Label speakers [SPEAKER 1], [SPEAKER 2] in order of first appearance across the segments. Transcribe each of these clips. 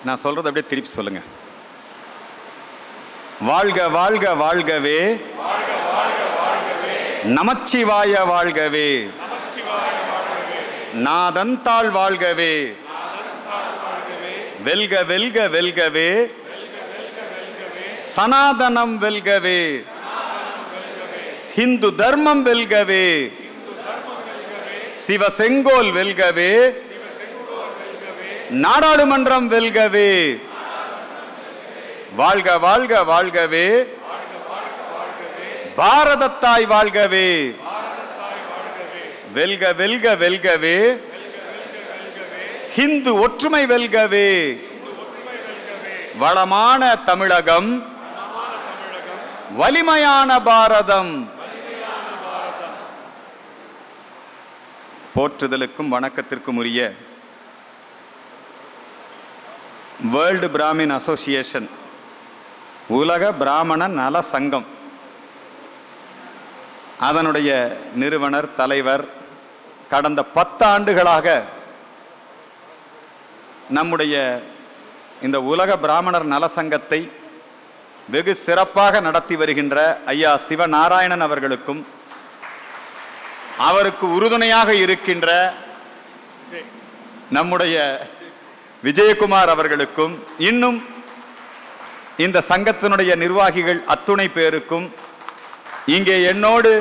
[SPEAKER 1] நான் சொல்றது அப்படியே திருப்பி சொல்லுங்க. வாழ்க வாழ்க வாழ்கவே, நமச்சிவாய வாழ்கவே, நாதன் தாள் வாழ்கவே, வெல்க வெல்க வெல்கவே, சனாதனம் வெல்கவே, ஹிந்து தர்மம் வெல்கவே, சிவ செங்கோல் வெல்கவே, நாடாளுமன்றம் வெல்கவே, வாழ்க வாழ்க வாழ்கவே, பாரதத்தாய் வாழ்கவே, வெல்க வெல்க வெல்கவே, ஹிந்து ஒற்றுமை வெல்கவே, வளமான தமிழகம், வலிமையான பாரதம். போற்றுதலுக்கும் வணக்கத்திற்கும் உரிய வேர்ல்டு பிராமின் அசோசியேஷன், உலக பிராமண நல சங்கம், அதனுடைய நிறுவனர் தலைவர் கடந்த 10 ஆண்டுகளாக நம்முடைய இந்த உலக பிராமணர் நல சங்கத்தை வெகு சிறப்பாக நடத்தி வருகின்ற ஐயா சிவநாராயணன் அவர்களுக்கும், அவருக்கு உறுதுணையாக இருக்கின்ற நம்முடைய விஜயகுமார் அவர்களுக்கும், இன்னும் இந்த சங்கத்தினுடைய நிர்வாகிகள் அத்துணை பேருக்கும், இங்கே என்னோடு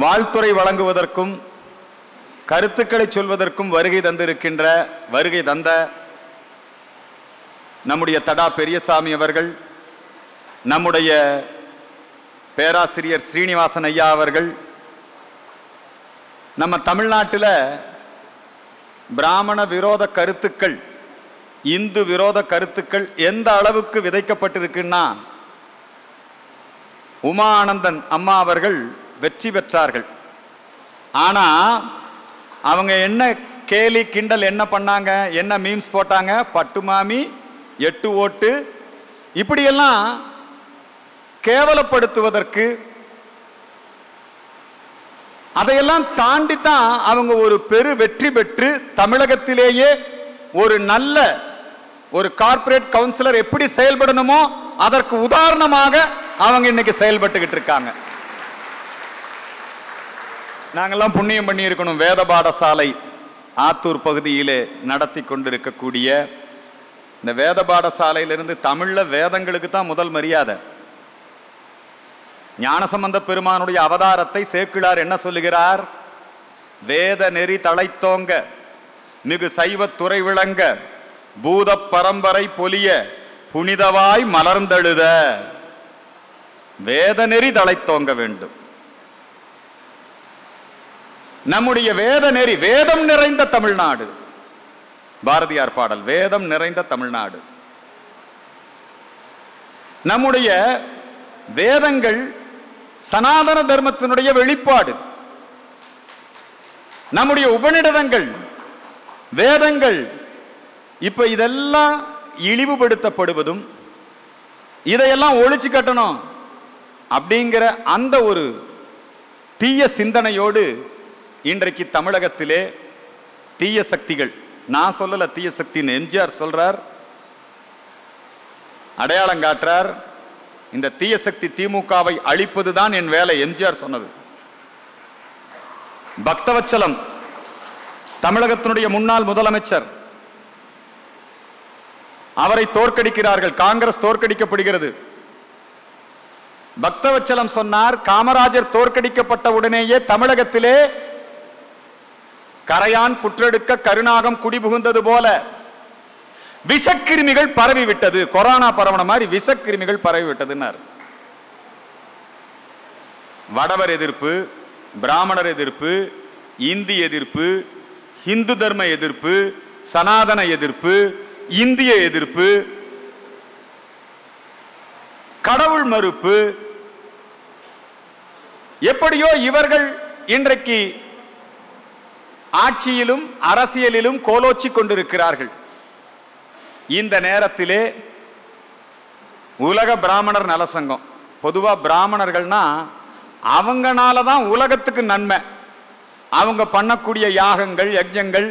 [SPEAKER 1] வாழ்த்துறை வழங்குவதற்கும் கருத்துக்களை சொல்வதற்கும் வருகை தந்த நம்முடைய தடா பெரியசாமி அவர்கள், நம்முடைய பேராசிரியர் ஸ்ரீனிவாசன் ஐயா அவர்கள், நம்ம தமிழ்நாட்டில் பிராமண விரோத கருத்துக்கள், இந்து விரோத கருத்துக்கள் எந்த அளவுக்கு விதைக்கப்பட்டிருக்குன்னா, உமா ஆனந்தன் அம்மா அவர்கள் வெற்றி பெற்றார்கள். ஆனா அவங்க என்ன கேலி கிண்டல் என்ன பண்ணாங்க, என்ன மீம்ஸ் போட்டாங்க, பட்டு மாமி 8 ஓட்டு, இப்படியெல்லாம் கேவலப்படுத்துவதற்கு, அதையெல்லாம் தாண்டித்தான் அவங்க ஒரு பெரு வெற்றி பெற்று தமிழகத்திலேயே ஒரு நல்ல ஒரு கார்ப்பரேட் கவுன்சிலர் எப்படி செயல்படணுமோ அதற்கு உதாரணமாக அவங்க இன்னைக்கு செயல்பட்டுக்கிட்டு இருக்காங்க. நாங்கெல்லாம் புண்ணியம் பண்ணி இருக்கணும். வேத பாடசாலை ஆத்தூர் பகுதியிலே நடத்தி கொண்டிருக்கக்கூடிய இந்த வேத பாடசாலையிலிருந்து தமிழ்ல வேதங்களுக்கு தான் முதல் மரியாதை. ஞானசம்பந்த பெருமானுடைய அவதாரத்தை சேக்கிழார் என்ன சொல்லுகிறார்? வேத நெறி தழைத்தோங்க, மிகு சைவத் துறை விளங்க, பூத பரம்பரை பொலிய, புனிதவாய் மலர்ந்தெழுத. வேத நெறி தழைத்தோங்க வேண்டும். நம்முடைய வேத நெறி, வேதம் நிறைந்த தமிழ்நாடு. பாரதியார் பாடல், வேதம் நிறைந்த தமிழ்நாடு. நம்முடைய வேதங்கள் சனாதன தர்மத்தினுடைய வெளிப்பாடு. நம்முடைய உபநிடதங்கள், வேதங்கள் இப்ப இதெல்லாம் இழிவுபடுத்தப்படுவதும், இதையெல்லாம் ஒழிச்சு கட்டணும் அப்படிங்கிற அந்த ஒரு தீய சிந்தனையோடு இன்றைக்கு தமிழகத்திலே தீய சக்திகள், நான் சொல்லல தீய சக்தின்னு, எம்ஜிஆர் சொல்றார், அடையாளம் காட்டுறார். இந்த தீய சக்தி திமுகவை அழிப்பதுதான் என் வேலை, எம்ஜிஆர் சொன்னது. பக்தவச்சலம் தமிழகத்தினுடைய முன்னாள் முதலமைச்சர், அவரை தோற்கடிக்கிறார்கள், காங்கிரஸ் தோற்கடிக்கப்படுகிறது. பக்தவச்சலம் சொன்னார், காமராஜர் தோற்கடிக்கப்பட்ட உடனேயே தமிழகத்திலே கரையான் புற்றெடுக்க கருநாகம் குடிபுகுந்தது போல விஷக்கிருமிகள் பரவி விட்டது. கொரோனா பரவன மாதிரி விஷக்கிருமிகள் பரவி விட்டதுன்னார். வடவர் எதிர்ப்பு, பிராமணர் எதிர்ப்பு, இந்தி எதிர்ப்பு, இந்து தர்ம எதிர்ப்பு, சனாதன எதிர்ப்பு, இந்திய எதிர்ப்பு, கடவுள் மறுப்பு, எப்படியோ இவர்கள் இன்றைக்கு ஆட்சியிலும் அரசியலிலும் கோலோச்சி கொண்டிருக்கிறார்கள். இந்த நேரத்திலே உலக பிராமணர் நலசங்கம், பொதுவா பிராமணர்கள்னா அவங்கனால தான் உலகத்துக்கு நன்மை. அவங்க பண்ணக்கூடிய யாகங்கள், யஜ்ஞங்கள்,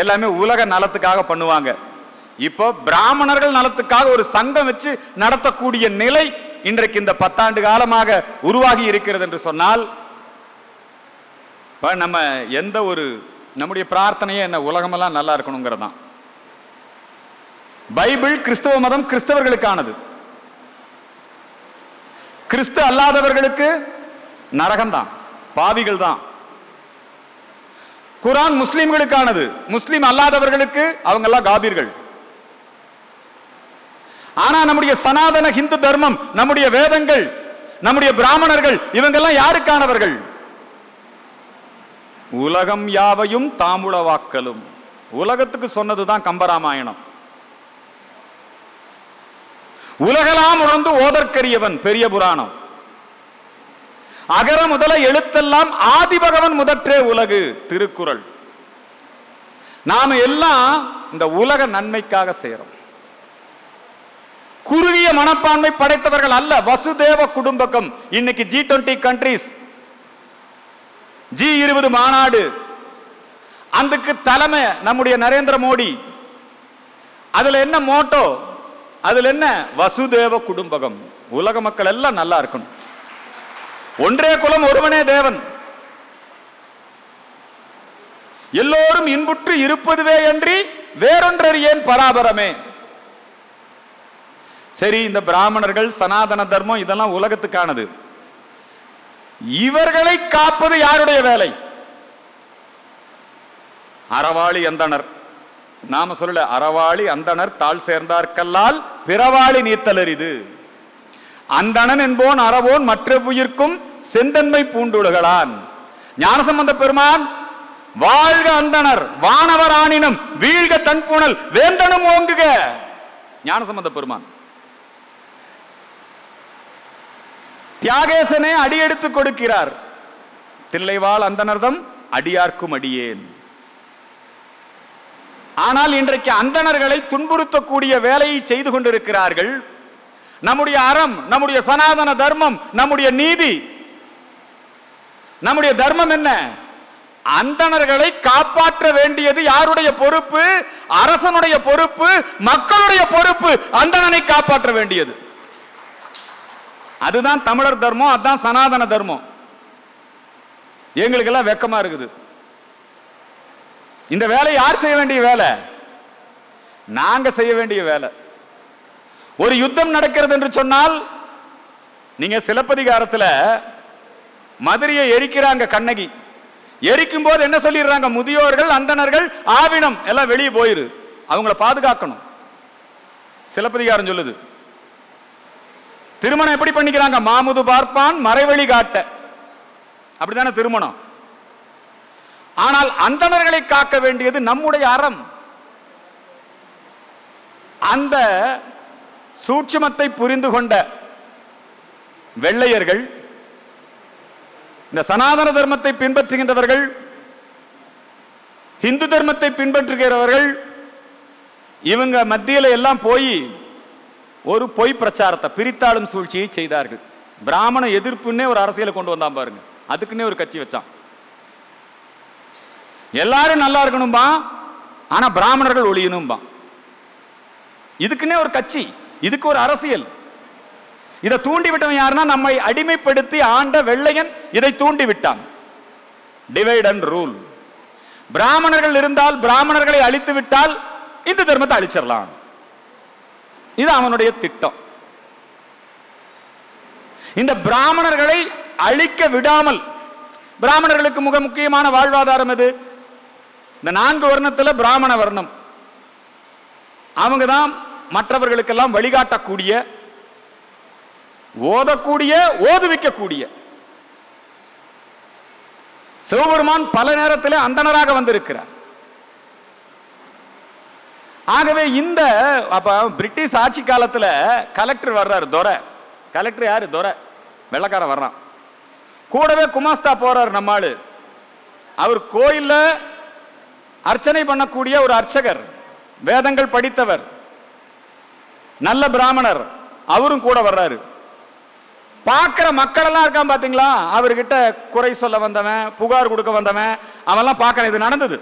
[SPEAKER 1] எல்லாமே உலக நலத்துக்காக பண்ணுவாங்க. இப்போ பிராமணர்கள் நலத்துக்காக ஒரு சங்கம் வச்சு நடத்தக்கூடிய நிலை இன்றைக்கு இந்த 10 ஆண்டு காலமாக உருவாகி இருக்கிறது என்று சொன்னால், நம்ம எந்த ஒரு நம்முடைய பிரார்த்தனையே என்ன, உலகமெல்லாம் நல்லா இருக்கணுங்கிறதான். பைபிள் கிறிஸ்தவ மதம் கிறிஸ்தவர்களுக்கானது, கிறிஸ்து அல்லாதவர்களுக்கு நரகம்தான், பாவிகள் தான். குர்ஆன் முஸ்லிம்களுக்கானது, முஸ்லிம் அல்லாதவர்களுக்கு அவங்க எல்லாம் காபீர்கள். ஆனா நம்முடைய சனாதன ஹிந்து தர்மம், நம்முடைய வேதங்கள், நம்முடைய பிராமணர்கள் இவங்கெல்லாம் யாருக்கானவர்கள்? உலகம் யாவையும் தாமுளவாக்கலும், உலகத்துக்கு சொன்னதுதான் கம்பராமாயணம். உலகெல்லாம் உணர்ந்து ஓதற்கரியவன் பெரிய புராணம். அகர முதல எழுத்தெல்லாம் ஆதிபகவன் முதற்றே உலகு திருக்குறள். நாம எல்லாம் இந்த உலக நன்மைக்காக செய்யறோம். குறுகிய மனப்பான்மை படைத்தவர்கள் அல்ல. வசுதேவ குடும்பகம். இன்னைக்கு G20 கண்ட்ரீஸ், G20 மாநாடு, அதுக்கு தலைமை நம்முடைய நரேந்திர மோடி. அதுல என்ன மோட்டோ? அதுல என்ன? வசுதேவ குடும்பகம். உலக மக்கள் எல்லாம் நல்லா இருக்கணும். ஒன்றே குலம் ஒருவனே தேவன், எல்லோரும் இன்புற்று இருப்பதுவே அன்றி வேறொன்றறியேன் பராபரமே. சரி, இந்த பிராமணர்கள் சனாதன தர்மம் இதெல்லாம் உலகத்துக்கானது. இவர்களை காப்பது யாருடைய வேலை? அறவாளி அந்தணர். நாம சொல்லல, அறவாளி அந்தணர் தாழ் சேர்ந்தார்கல்லால் பிறவாளி நீத்தலரிது. அந்தணன் என்போன் அறவோன் மற்ற உயிர்க்கும் செந்தன்மை பூண்டுலகலான். ஞானசம்பந்த பெருமான் வாழ்க அந்தணர் வானவரானினும் வீழ்க தன்புணல் வேந்தனும் ஓங்குக. ஞானசம்பந்த பெருமான். தியாகேசனே அடியெடுத்து கொடுக்கிறார். தில்லைவாழ் அந்தணர்தம் அடியார்க்கும் அடியேன். ஆனால் இன்றைக்கு அந்தணர்களை துன்புறுத்தக்கூடிய வேலையை செய்து கொண்டிருக்கிறார்கள். நம்முடைய அறம், நம்முடைய சனாதன தர்மம், நம்முடைய நீதி, நம்முடைய தர்மம் என்ன? அந்தணர்களை காப்பாற்ற வேண்டியது யாருடைய பொறுப்பு? அரசனுடைய பொறுப்பு, மக்களுடைய பொறுப்பு. அந்தணனை காப்பாற்ற வேண்டியது அதுதான் தமிழர் தர்மம், அதுதான் சனாதன தர்மம். எங்களுக்கெல்லாம் வெக்கமா இருக்குது. இந்த வேலை யார் செய்ய வேண்டிய வேலை? நாங்க செய்ய வேண்டிய வேலை. ஒரு யுத்தம் நடக்கிறது என்று சொன்னால், நீங்க சிலப்பதிகாரத்தில் மதுரையை எரிக்கிறாங்க கண்ணகி. எரிக்கும் போது என்ன சொல்லிடுறாங்க? முதியோர்கள், அந்தணர்கள், ஆவினம் எல்லாம் வெளியே போயிரு, அவங்கள பாதுகாக்கணும். சிலப்பதிகாரம் சொல்லுது. திருமணம் எப்படி பண்ணிக்கிறாங்க? மாமுது பார்ப்பான் மறைவழி காட்ட, அப்படித்தானே திருமணம். ஆனால் அந்தணர்களை காக்க வேண்டியது நம்முடைய அறம். அந்த சூட்சுமத்தை புரிந்து கொண்ட வெள்ளையர்கள், இந்த சனாதன தர்மத்தை பின்பற்றுகின்றவர்கள், இந்து தர்மத்தை பின்பற்றுகிறவர்கள், இவங்க மத்தியில் எல்லாம் போய் ஒரு பொய் பிரச்சாரத்தை, பிரித்தாளும் சூழ்ச்சியை செய்தார்கள். பிராமண எதிர்ப்புன்னே ஒரு அரசியலை கொண்டு வந்தான் பாருங்க. அதுக்குன்னே ஒரு கட்சி வச்சான். எல்லாரும் நல்லா இருக்கணும்பா, ஆனா பிராமணர்கள் ஒழியணும்பா. இதுக்குன்னே ஒரு கட்சி, இதுக்கு ஒரு அரசியல். இதை தூண்டிவிட்டவன் யாருன்னா, நம்மை அடிமைப்படுத்தி ஆண்ட வெள்ளையன் இதை தூண்டிவிட்டான். Divide and rule. பிராமணர்கள் இருந்தால், பிராமணர்களை அழித்து விட்டால் இந்து தர்மத்தை அழிச்சிடலாம். இது அவனுடைய திட்டம். இந்த பிராமணர்களை அழிக்க விடாமல், பிராமணர்களுக்கு மிக முக்கியமான வாழ்வாதாரம் எது? இந்த 4 வர்ணத்தில் பிராமண வர்ணம். அவங்க தான் மற்றவர்களுக்கெல்லாம் வழிகாட்டக்கூடிய, ஓதக்கூடிய, ஓதுவிக்கக்கூடிய. சிவபெருமான் பல நேரத்தில் அந்தணராக வந்திருக்கிறார். ஆகவே இந்த பிரிட்டிஷ் ஆட்சி காலத்தில் கலெக்டர் வர்றாரு, துரை. கலெக்டர் யாரு? துரை, வெள்ளக்காரன் வர்றான். கூடவே குமாஸ்தா போறார் நம்மாளு. அவர் கோயில்ல அர்ச்சனை பண்ணக்கூடிய ஒரு அர்ச்சகர், வேதங்கள் படித்தவர், நல்ல பிராமணர், அவரும் கூட வர்றாரு. பார்க்கிற மக்கள் எல்லாம் இருக்கான் பாத்தீங்களா, அவர்கிட்ட குறை சொல்ல வந்தவன், புகார் கொடுக்க வந்தவன், அவெல்லாம் பார்க்கற. இது நடந்தது.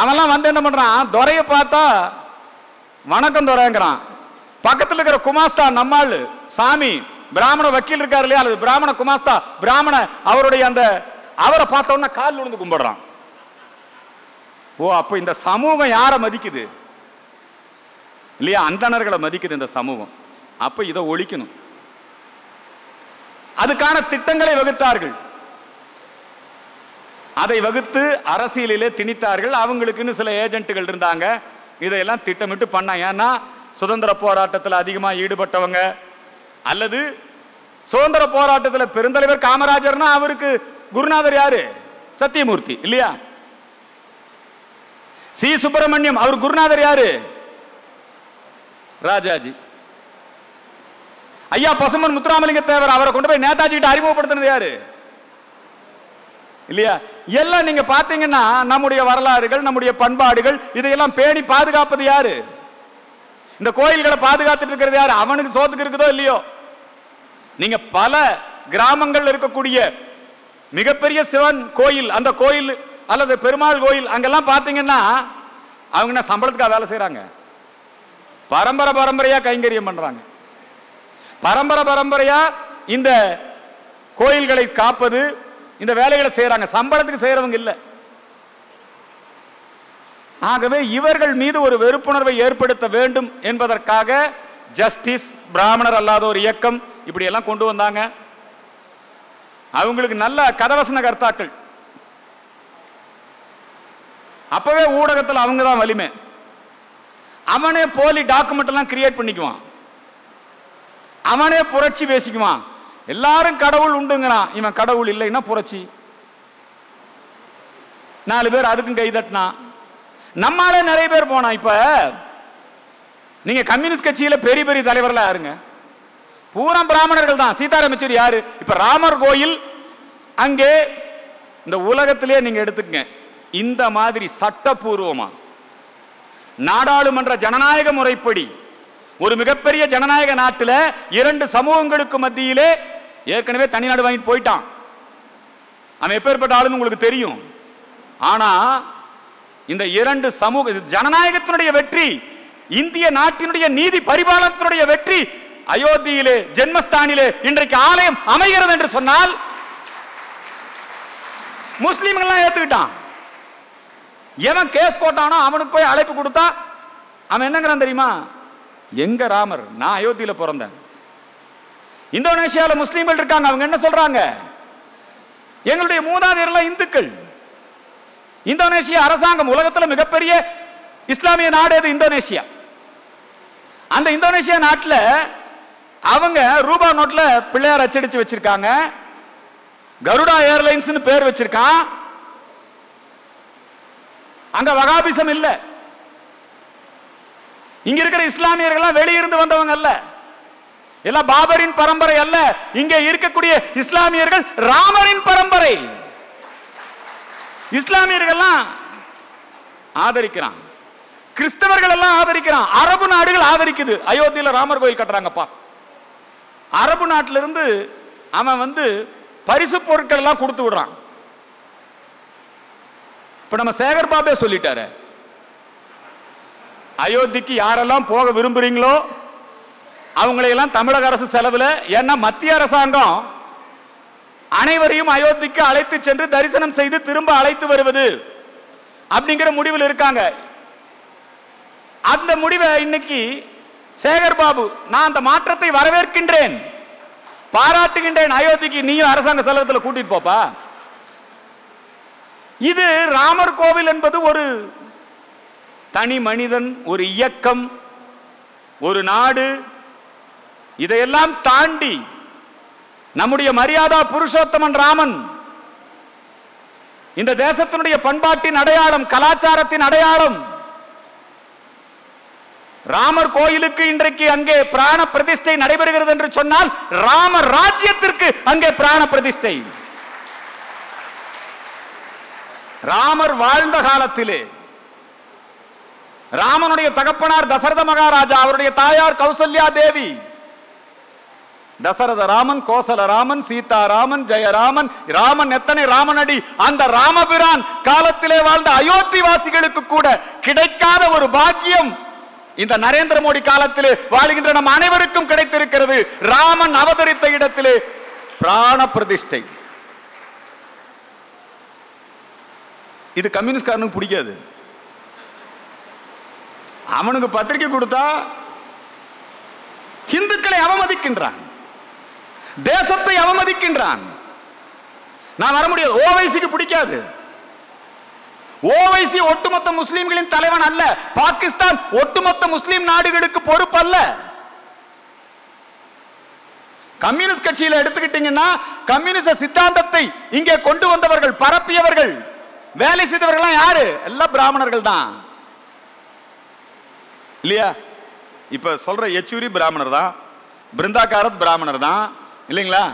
[SPEAKER 1] அவன்லாம் வந்து என்ன பண்றான், துரைய பார்த்தா வணக்கம் துரைங்கிறான். பக்கத்தில் இருக்கிற குமாஸ்தா நம்மாள் சாமி பிராமண வக்கீல் இருக்காரு இல்லையா, அல்லது பிராமண குமாஸ்தா பிராமண அவருடைய அந்த அவரை பார்த்தோன்னா கால் விழுந்து கும்பிடுறான். ஓ, அப்ப இந்த சமூகம் யாரை மதிக்குது இல்லையா? அந்தணர்களை மதிக்குது இந்த சமூகம். அப்ப இதை ஒழிக்கணும். அதுக்கான திட்டங்களை வகுத்தார்கள். அதை வகுத்து அரசியலிலே திணித்தார்கள். அவங்களுக்குன்னு சில ஏஜென்ட்டுகள் இருந்தாங்க. இதையெல்லாம் திட்டமிட்டு பண்ணாங்க. ஏன்னா சுதந்திர போராட்டத்தில் அதிகமாக ஈடுபட்டவங்க, அல்லது சுதந்திர போராட்டத்தில் பெருந்தலைவர் காமராஜர்னா அவருக்கு குருநாதர் யாரு? சத்தியமூர்த்தி இல்லையா? சி சுப்பிரமணியம் அவர் குருநாதர் யாரு? ராஜாஜி. ஐயா பசுமன் முத்துராமலிங்க தேவர் அவரை கொண்டு போய் நேதாஜி கிட்ட அறிமுகப்படுத்தினது யாரு? இல்லையா? எல்லாம் நீங்க பாத்தீங்கன்னா நம்முடைய வரலாறுகள், நம்முடைய பண்பாடுகள், இதையெல்லாம் பேணி பாதுகாப்பது யாரு? இந்த கோயில்களை பாதுகாத்துட்டு இருக்கிறது யாரு? அவனுக்கு சோத்துக்கு இருக்குதோ இல்லையோ. நீங்க பல கிராமங்கள் இருக்கக்கூடிய மிகப்பெரிய சிவன் கோயில், அந்த கோயில் அல்லது பெருமாள் கோயில் அங்கெல்லாம் பாத்தீங்கன்னா அவங்க என்ன சம்பளத்துக்காக வேலை செய்யறாங்க? பரம்பரை பரம்பரையா கைங்கரியம் பண்றாங்க. பரம்பரை பரம்பரையா இந்த கோயில்களை காப்பது, இந்த வேலைகளை செய்யறாங்க. சம்பளத்துக்கு செய்யறவங்க இல்லை. ஆகவே இவர்கள் மீது ஒரு வெறுப்புணர்வை ஏற்படுத்த வேண்டும் என்பதற்காக ஜஸ்டிஸ், பிராமணர் அல்லாத ஒரு இயக்கம் இப்படி எல்லாம் கொண்டு வந்தாங்க. அவங்களுக்கு நல்ல கதவசன கர்த்தாக்கள். அப்பவே ஊடகத்தில் அவங்க தான் வலிமை. அவனே போலி டாக்குமெண்ட் எல்லாம் கிரியேட் பண்ணிக்குவான். அவனே புரட்சி பேசிக்குவான். எல்லாரும் கடவுள் உண்டுங்கிறான், இவன் கடவுள் இல்லைன்னா புரட்சி. 4 பேர் அதுக்கும் கை தட்டினா. நம்மாலே நிறைய பேர் போனா. இப்ப நீங்க கம்யூனிஸ்ட் கட்சியில பெரிய பெரிய தலைவர்களா யாருங்க? பூரா பிராமணர்கள் தான். சீதாராம் யெச்சூரி யாரு? இப்ப ராமர் கோயில் அங்கே இந்த உலகத்திலே நீங்க எடுத்துக்கங்க, இந்த மாதிரி சட்டபூர்வமா நாடாளுமன்ற ஜனநாயக முறைப்படி ஒரு மிகப்பெரிய ஜனநாயக நாட்டில் 2 சமூகங்களுக்கு மத்தியிலே ஏற்கனவே தனிநாடு வாங்கிட்டு போயிட்டான். அவன் எப்பேற்பட்ட ஆளுன்னு உங்களுக்கு தெரியும். ஆனா இந்த 2 சமூக ஜனநாயகத்தினுடைய வெற்றி, இந்திய நாட்டினுடைய நீதி பரிபாலனத்தினுடைய வெற்றி, அயோத்தியிலே ஜென்மஸ்தானிலே இன்றைக்கு ஆலயம் அமைகிறது என்று சொன்னால் முஸ்லிம்கள் ஏத்துக்கிட்டான். எவன் கேஸ் போட்டானோ அவனுக்கு போய் அழைப்பு கொடுத்தா அவன் என்னங்கிறான் தெரியுமா? எங்க ராமர், நான் அயோத்தியில பிறந்தேன். இந்தோனேஷியாவில் முஸ்லீம்கள் இருக்காங்க. அவங்க என்ன சொல்றாங்க? எங்களுடைய மூதாதையர்கள் இந்துக்கள். இந்தோனேஷியா அரசாங்கம் உலகத்தில் மிகப்பெரிய இஸ்லாமிய நாடு எது? இந்தோனேஷியா. அந்த இந்தோனேஷியா நாட்டில் அவங்க ரூபா நோட்ல பிள்ளையார் அச்சடிச்சு வச்சிருக்காங்க. கருடா ஏர்லைன்ஸ் பேர் வச்சிருக்கான். அங்க வகாபிசம் இல்ல. இங்க இருக்கிற இஸ்லாமியர்கள் வெளியிருந்து வந்தவங்க அல்ல, எல்லாம் பாபரின் பரம்பரை அல்ல. இங்க இருக்கக்கூடிய இஸ்லாமியர்கள் ராமரின் பரம்பரை. இஸ்லாமியர்கள் ஆதரிக்கிறான், கிறிஸ்தவர்கள் எல்லாம் ஆதரிக்கிறான், அரபு நாடுகள் ஆதரிக்குது. அயோத்தியில ராமர் கோயில் கட்டுறாங்கப்பா. அரபு நாட்டிலிருந்து அவன் பரிசு பொருட்கள் எல்லாம் கொடுத்து விடுறான். இப்ப நம்ம சேகர் பாபே சொல்லிட்டாரு, அயோத்திக்கு யாரெல்லாம் போக விரும்புறீங்களோ அவங்களையெல்லாம் தமிழக அரசு செலவுல, ஏன்னா மத்திய அரசாங்கம் அனைவரையும் அயோத்திக்கு அழைத்து சென்று தரிசனம் செய்து திரும்ப அழைத்து வருவது அப்படிங்கிற முடிவில் இருக்காங்க. அந்த முடிவை இன்னைக்கு சேகர் பாபு, நான் அந்த மாற்றத்தை வரவேற்கின்றேன், பாராட்டுகின்றேன், அயோத்திக்கு நீயும் அரசாங்க செலவத்தில் கூட்டிட்டு போப்பா. இது ராமர் கோவில் என்பது ஒரு தனி மனிதன், ஒரு இயக்கம், ஒரு நாடு. இதையெல்லாம் தாண்டி நம்முடைய மரியாதா புருஷோத்தமன் ராமன் இந்த தேசத்தினுடைய பண்பாட்டின் அடையாளம், கலாச்சாரத்தின் அடையாளம். ராமர் கோயிலுக்கு இன்றைக்கு அங்கே பிராண பிரதிஷ்டை நடைபெறுகிறது என்று சொன்னால் ராமர் ராஜ்யத்திற்கு அங்கே பிராண பிரதிஷ்டை. ராமர் வாழ்ந்த காலத்திலே ராமனுடைய தகப்பனார் தசரத மகாராஜா, அவருடைய தாயார் கௌசல்யா தேவி, தசரத ராமன், கோசல ராமன், சீதா ராமன், ஜெயராமன், ராமன் எத்தனை ராமனடி. அந்த ராமபிரான் காலத்திலே வாழ்ந்த அயோத்தி வாசிகளுக்கு கூட கிடைக்காத ஒரு பாக்கியம் இந்த நரேந்திர மோடி காலத்திலே வாழ்கின்ற நம் அனைவருக்கும் கிடைத்திருக்கிறது. ராமன் அவதரித்த இடத்திலே பிராண பிரதிஷ்டை. இது கம்யூனிஸ்ட்காரனுக்கு பிடிக்காது. அவனுக்கு பத்திரிகை கொடுத்தா இந்துக்களை அவமதிக்கின்றான், தேசத்தை அவமதிக்கின்றான். நான் வர முடியாது. ஓவைசிக்கு பிடிக்காது. ஓவைசி ஒட்டுமொத்த முஸ்லிம்களின் தலைவன் அல்ல. பாகிஸ்தான் ஒட்டுமொத்த முஸ்லிம் நாடுகளுக்கு பொறுப்பு அல்ல. கம்யூனிஸ்ட் கட்சியில எடுத்துக்கிட்டீங்கன்னா கம்யூனிஸ்ட் சித்தாந்தத்தை இங்கே கொண்டு வந்தவர்கள், பரப்பியவர்கள், வேலை செய்தவர்கள் யாரு? எல்லாம் பிராமணர்கள் தான் இல்லையா? இப்ப சொல்ற யெச்சூரி பிராமணர் தான், பிருந்தாகாரத் பிராமணர் தான் இல்லைங்களா?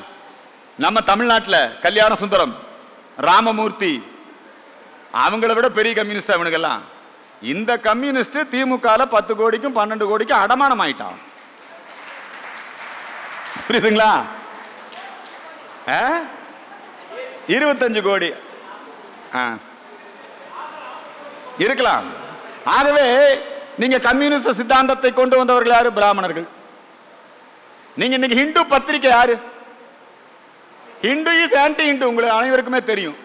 [SPEAKER 1] நம்ம தமிழ்நாட்டில் கல்யாண சுந்தரம், ராமமூர்த்தி, அவங்கள விட பெரிய கம்யூனிஸ்ட் அவனுக்கெல்லாம். இந்த கம்யூனிஸ்ட் திமுக 10 கோடிக்கும் 12 கோடிக்கும் அடமானம் ஆயிட்டான். புரியுதுங்களா? 25 கோடி இருக்கலாம். ஆகவே நீங்க கம்யூனிஸ்ட் சித்தாந்தத்தை கொண்டு வந்தவர்கள் யாரு? பிராமணர்கள். நீங்க இன்னைக்கு ஹிந்து பத்திரிகை யாரு? ஹிந்து இஸ் ஆன்டி ஹிந்து, உங்களுக்கு அனைவருக்குமே தெரியும்.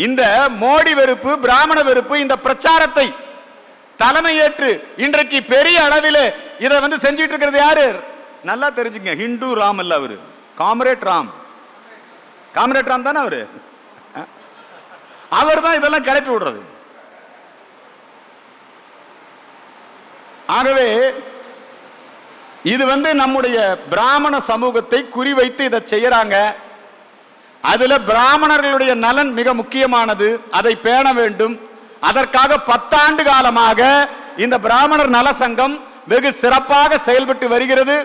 [SPEAKER 1] இந்த மோடி வெறுப்பு, பிராமண வெறுப்பு, இந்த பிரச்சாரத்தை தலைமையேற்று இன்றைக்கு பெரிய அளவில் இதை செஞ்சிட்டு இருக்கிறது யாரு? நல்லா தெரிஞ்சுங்க. ஹிந்து ராம் அல்ல அவரு, காம்ரேட் ராம். காம்ரேட் ராம் தானே அவரு. அவர் தான் இதெல்லாம் கிளப்பி விடுறது. ஆகவே இது நம்முடைய பிராமண சமூகத்தை குறிவைத்து இதை செய்யறாங்க. அதுல பிராமணர்களுடைய நலன் மிக முக்கியமானது, அதை பேண வேண்டும். அதற்காக 10 ஆண்டு காலமாக இந்த பிராமணர் நல சங்கம் வெகு சிறப்பாக செயல்பட்டு வருகிறது.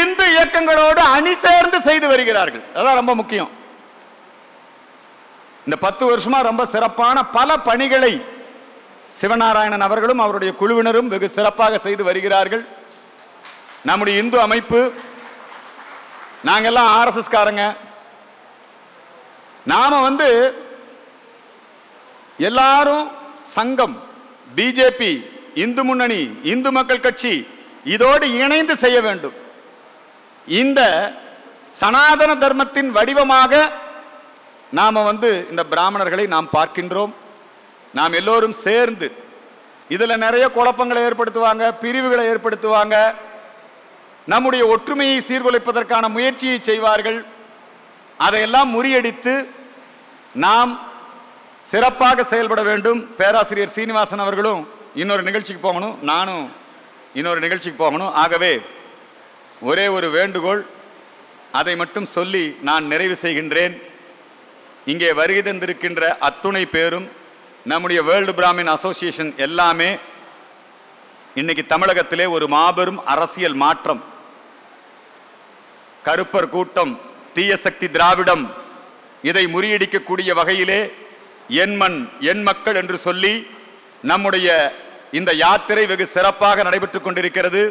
[SPEAKER 1] இந்து இயக்கங்களோடு அணி சேர்ந்து செய்து வருகிறார்கள். அதான் ரொம்ப முக்கியம். இந்த 10 வருஷமா ரொம்ப சிறப்பான பல பணிகளை சிவநாராயணன் அவர்களும் அவருடைய குழுவினரும் வெகு சிறப்பாக செய்து வருகிறார்கள். நம்முடைய இந்து அமைப்பு, நாங்கெல்லாம் RSS காரங்க. நாம எல்லாரும் சங்கம், பிஜேபி, இந்து முன்னணி, இந்து மக்கள் கட்சி இதோடு இணைந்து செய்ய வேண்டும். இந்த சனாதன தர்மத்தின் வடிவமாக நாம இந்த பிராமணர்களை நாம் பார்க்கின்றோம். நாம் எல்லோரும் சேர்ந்து இதுல நிறைய குழப்பங்களை ஏற்படுத்துவாங்க, பிரிவுகளை ஏற்படுத்துவாங்க, நம்முடைய ஒற்றுமையை சீர்குலைப்பதற்கான முயற்சியை செய்வார்கள். அதையெல்லாம் முறியடித்து நாம் சிறப்பாக செயல்பட வேண்டும். பேராசிரியர் சீனிவாசன் அவர்களும் இன்னொரு நிகழ்ச்சிக்கு போகணும், நானும் இன்னொரு நிகழ்ச்சிக்கு போகணும். ஆகவே ஒரே ஒரு வேண்டுகோள், அதை மட்டும் சொல்லி நான் நிறைவு செய்கின்றேன். இங்கே வருகை தந்திருக்கின்ற அத்துணை பேரும், நம்முடைய வேர்ல்டு பிராமின் அசோசியேஷன் எல்லாமே இன்னைக்கு தமிழகத்திலே ஒரு மாபெரும் அரசியல் மாற்றம், கருப்பர் கூட்டம், தீய சக்தி திராவிடம், இதை முறியடிக்கக்கூடிய வகையிலே என் மண் என் மக்கள் என்று சொல்லி நம்முடைய இந்த யாத்திரை வெகு சிறப்பாக நடைபெற்றுக் கொண்டிருக்கிறது.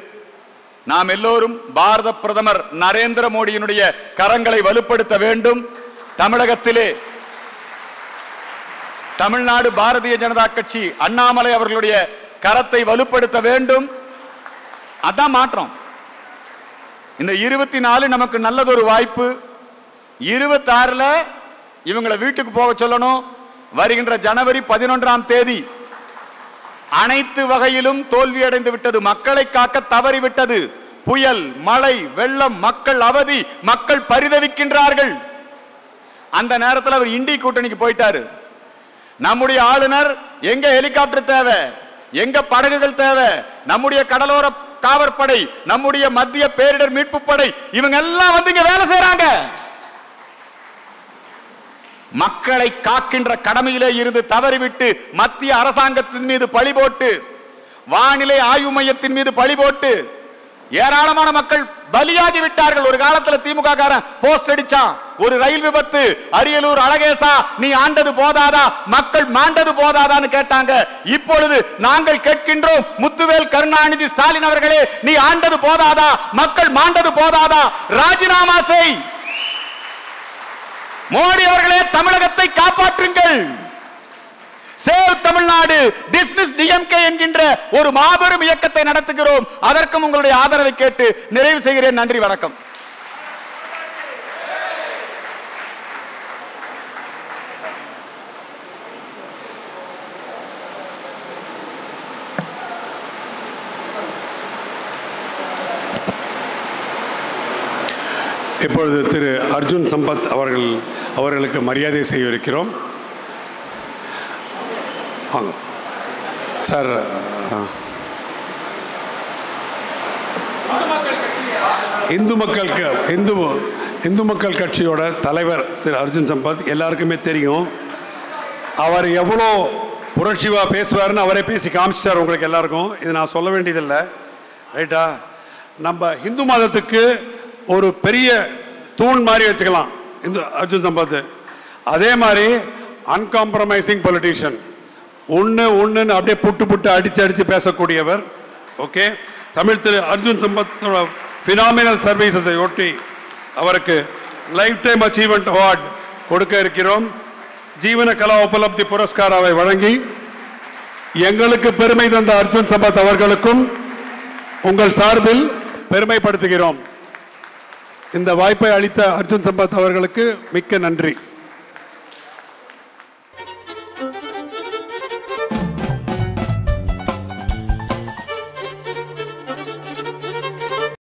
[SPEAKER 1] நாம் எல்லோரும் பாரத பிரதமர் நரேந்திர மோடியினுடைய கரங்களை வலுப்படுத்த வேண்டும். தமிழகத்திலே தமிழ்நாடு பாரதிய ஜனதா கட்சி அண்ணாமலை அவர்களுடைய கரத்தை வலுப்படுத்த வேண்டும். அதான் மாற்றம். இந்த 24 நமக்கு நல்லதொரு வாய்ப்பு. 26ல இவங்களை வீட்டுக்கு போக சொல்லணும். வருகின்ற ஜனவரி 11ஆம் தேதி அனைத்து வகையிலும் தோல்வியடைந்து விட்டது. மக்களை காக்க தவறிவிட்டது. புயல், மழை, வெள்ளம், மக்கள் அவதி, மக்கள் பரிதவிக்கின்றார்கள். அந்த நேரத்தில் அவர் இண்டி கூட்டணிக்கு போயிட்டாரு. நம்முடைய ஆளுநர் எங்க ஹெலிகாப்டர் தேவை, எங்க படகுகள் தேவை, நம்முடைய கடலோர காவற்படை, நம்முடைய மத்திய பேரிடர் மீட்பு படை, இவங்க எல்லாம் இங்க வேலை செய்யறாங்க. மக்களை காக்கின்ற கடமையிலே இருந்து தவறிவிட்டு மத்திய அரசாங்கத்தின் மீது பழி போட்டு, வானிலை ஆய்வு மையத்தின் மீது பழி போட்டு, ஏராளமான மக்கள் பலியாகி விட்டார்கள். ஒரு காலத்துல திமுக காரன் போஸ்ட் அடிச்சான், ஒரு ரயில் விபத்து, அரியலூர் அழகேசா நீ ஆண்டது போதாதா, மக்கள் மாண்டது போதாதான்னு கேட்டாங்க. இப்பொழுது நாங்கள் கேட்கின்றோம், முத்துவேல் கருணாநிதி ஸ்டாலின் அவர்களே, நீ ஆண்டது போதாதா, மக்கள் மாண்டது போதாதா, ராஜினாமா செய். மோடி அவர்களே, தமிழகத்தை காப்பாற்றுங்கள். சேவ் தமிழ்நாடு, டிஸ்மிஸ் டிஎம்கே என்கின்ற ஒரு மாபெரும் இயக்கத்தை நடத்துகிறோம். அதற்கும் உங்களுடைய ஆதரவை கேட்டு நிறைவு செய்கிறேன். நன்றி, வணக்கம்.
[SPEAKER 2] இப்பொழுது திரு அர்ஜுன் சம்பத் அவர்களுக்கு மரியாதை செய்யவிருக்கிறோம். சார், இந்து மக்கள் கட்சியோட தலைவர் திரு அர்ஜுன் சம்பத் எல்லாருக்குமே தெரியும். அவர் எவ்வளோ புரட்சிவா பேசுவார்னு அவரே பேசி காமிச்சிட்டார் உங்களுக்கு எல்லாருக்கும். இது நான் சொல்ல வேண்டியதில்லை, ரைட்டா? நம்ம இந்து மதத்துக்கு ஒரு பெரிய தூண் மாதிரி வச்சுக்கலாம் இந்த அர்ஜுன் சம்பத். அதே மாதிரி அன்காம்ப்ரமைசிங் பொலிட்டீஷியன், ஒன்றுன்னு அப்படியே புட்டு அடிச்சு பேசக்கூடியவர். ஓகே, தமிழ் திரு அர்ஜுன் சம்பத்தோட ஃபினாமினல் சர்வீசஸை ஒட்டி அவருக்கு லைஃப் டைம் அச்சீவ்மெண்ட் அவார்டு கொடுக்க இருக்கிறோம். ஜீவன கலா உபலப்தி புரஸ்காராவை வழங்கி எங்களுக்கு பெருமை தந்த அர்ஜுன் சம்பத் அவர்களுக்கும் உங்கள் சார்பில் பெருமைப்படுத்துகிறோம். இந்த வாய்ப்பை அளித்த அர்ஜுன் சம்பத் அவர்களுக்கு மிக்க நன்றி.